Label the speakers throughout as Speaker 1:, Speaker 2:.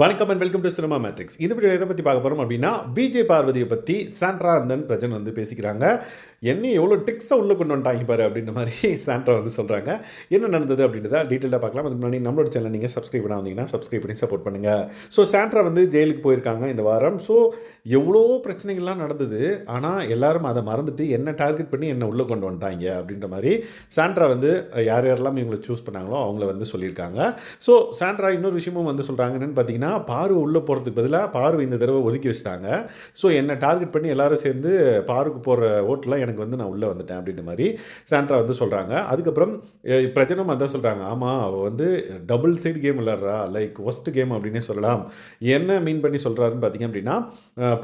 Speaker 1: வணக்கம் and welcome to cinema matrix. இந்த video எதை பற்றி பார்க்க போகிறோம் அப்படின்னா, விஜய் பார்வதியை பற்றி சாண்ட்ரா அண்ட் பிரஜன் வந்து பேசிக்கிறாங்க. என்ன எவ்வளோ ட்ரிக்ஸை உள்ளே கொண்டு வந்துட்டாங்க பாரு அப்படின்ற மாதிரி சாண்ட்ரா வந்து சொல்கிறாங்க. என்ன நடந்தது அப்படின்றத டீட்டெயிலாக பார்க்கலாம். அதுக்கு முன்னாடி நம்மளோட சேனல் நீங்கள் சப்ஸ்கிரைப் பண்ண வந்தீங்கன்னா சப்ஸ்கிரைப் பண்ணி சப்போர்ட் பண்ணுங்கள். ஸோ சாண்ட்ரா வந்து ஜெயிலுக்கு போயிருக்காங்க இந்த வாரம். ஸோ எவ்வளோ பிரச்சனைகள்லாம் நடந்தது. ஆனால் எல்லாரும் அதை மறந்துட்டு என்ன டார்கெட் பண்ணி என்ன உள்ளே கொண்டு வந்துட்டாங்க அப்படின்ற மாதிரி சாண்ட்ரா வந்து யார் யாரெல்லாம் இவங்களை சூஸ் பண்ணாங்களோ அவங்கள வந்து சொல்லியிருக்காங்க. ஸோ சாண்ட்ரா இன்னொரு விஷயமும் வந்து சொல்கிறாங்க. என்னென்னு பார்த்தீங்கன்னா, பாரு உள்ளே போகிறதுக்கு பதிலாக பாரு இந்த தடவை ஒதுக்கி வச்சிட்டாங்க. ஸோ என்னை டார்கெட் பண்ணி எல்லாரும் சேர்ந்து பாருக்கு போகிற ஓட்டில் எனக்கு வந்து நான் உள்ளே வந்துட்டேன் அப்படின்ற மாதிரி சாண்ட்ரா வந்து சொல்கிறாங்க. அதுக்கப்புறம் பிரஜனும் அதான் சொல்கிறாங்க. ஆமாம், அவள் வந்து டபுள் சைடு கேம் விளாட்றா, லைக் ஒஸ்ட் கேம் அப்படின்னே சொல்லலாம். என்ன மீன் பண்ணி சொல்கிறாருன்னு பார்த்தீங்க அப்படின்னா,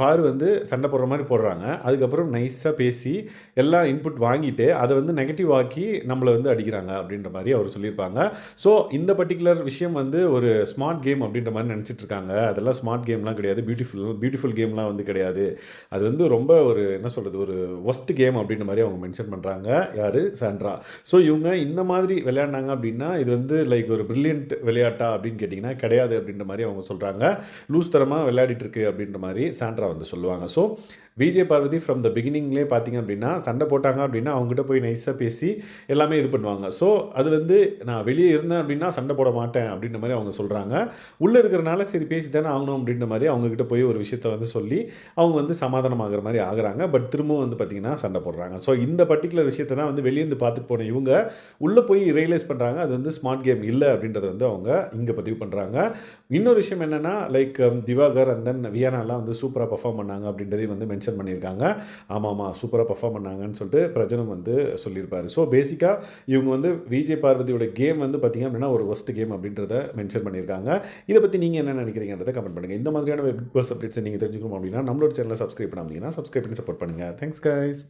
Speaker 1: பாரு வந்து சண்டை போடுற மாதிரி போடுறாங்க. அதுக்கப்புறம் நைஸாக பேசி எல்லா இன்புட் வாங்கிட்டு அதை வந்து நெகட்டிவ் ஆக்கி நம்மளை வந்து அடிக்கிறாங்க அப்படின்ற மாதிரி அவர் சொல்லியிருப்பாங்க. ஸோ இந்த பர்டிகுலர் விஷயம் வந்து ஒரு ஸ்மார்ட் கேம் அப்படின்ற மாதிரி நினச்சிட்டு இருக்காங்க. அதெல்லாம் ஸ்மார்ட் கேம்லாம் கிடையாது, பியூட்டிஃபுல் கேம்லாம் வந்து கிடையாது. அது வந்து ரொம்ப ஒரு என்ன சொல்கிறது, ஒரு ஒஸ்ட் கேம் அப்படின்ற மாதிரி அவங்க மென்ஷன் பண்ணுறாங்க. யார்? சாண்ட்ரா. ஸோ இவங்க இந்த மாதிரி விளையாடினாங்க அப்படின்னா இது வந்து லைக் ஒரு பிரில்லியன்ட் விளையாட்டா அப்படின்னு கேட்டிங்கன்னா கிடையாது அப்படின்ற மாதிரி அவங்க சொல்கிறாங்க. லூஸ் தரமாக விளையாடிட்டு இருக்கு அப்படின்ற மாதிரி சாண்ட்ரா வந்து சொல்லுவாங்க. So Vijay Parvathi from the பிகினிங்லேயே பார்த்தீங்க அப்படின்னா சண்டை போட்டாங்க அப்படின்னா அவங்ககிட்ட போய் நைஸாக பேசி எல்லாமே இது பண்ணுவாங்க. ஸோ அது வந்து நான் வெளியே இருந்தேன் அப்படின்னா சண்டை போட மாட்டேன் அப்படின்ற மாதிரி அவங்க சொல்கிறாங்க. உள்ளே இருக்கிறனால சரி பேசி தானே ஆகணும் அப்படின்ற மாதிரி அவங்கக்கிட்ட போய் ஒரு விஷயத்தை வந்து சொல்லி அவங்க வந்து சமாதானம் ஆகிற மாதிரி ஆகுறாங்க. பட் திரும்பவும் வந்து பார்த்திங்கன்னா சண்டை போடுறாங்க. ஸோ இந்த பர்டிகுலர் விஷயத்தை தான் வந்து வெளியேந்து பார்த்துட்டு போன இவங்க உள்ளே போய் ரியலைஸ் பண்ணுறாங்க அது வந்து ஸ்மார்ட் கேம் இல்லை அப்படின்றத வந்து அவங்க இங்கே பதிவு பண்ணுறாங்க. இன்னொரு விஷயம் என்னென்னா, லைக் திவாகர் அண்ட் தென் வியானாலாம் வந்து சூப்பராக பர்ஃபார்ம் பண்ணாங்க அப்படின்றதையும் வந்து மென்ஷன் பண்ணியிருக்காங்க. ஆமாம், சூப்பராக பர்ஃபார்ம் பண்ணாங்கன்னு சொல்லிட்டு பிரஜனும் வந்து சொல்லியிருப்பார். ஸோ பேசிக்காக இவங்க வந்து விஜய் பார்வதியோட கேம் வந்து பார்த்திங்க அப்படின்னா ஒரு ஒஸ்ட் கேம் அப்படின்றத மென்ஷன் பண்ணியிருக்காங்க. இதை பற்றி நீங்கள் என்ன நினைக்கிறீங்கன்றதை கமெண்ட் பண்ணுங்கள். இந்த மாதிரியான பிக் பாஸ் அப்டேட்ஸை நீங்கள் தெரிஞ்சுக்கணும் அப்படின்னா நம்மளோட சேனலை சப்ஸ்கிரைப் பண்ணாமல் சப்ஸ்கிரைப் பண்ணி சப்போர்ட் பண்ணுங்கள். Thanks guys.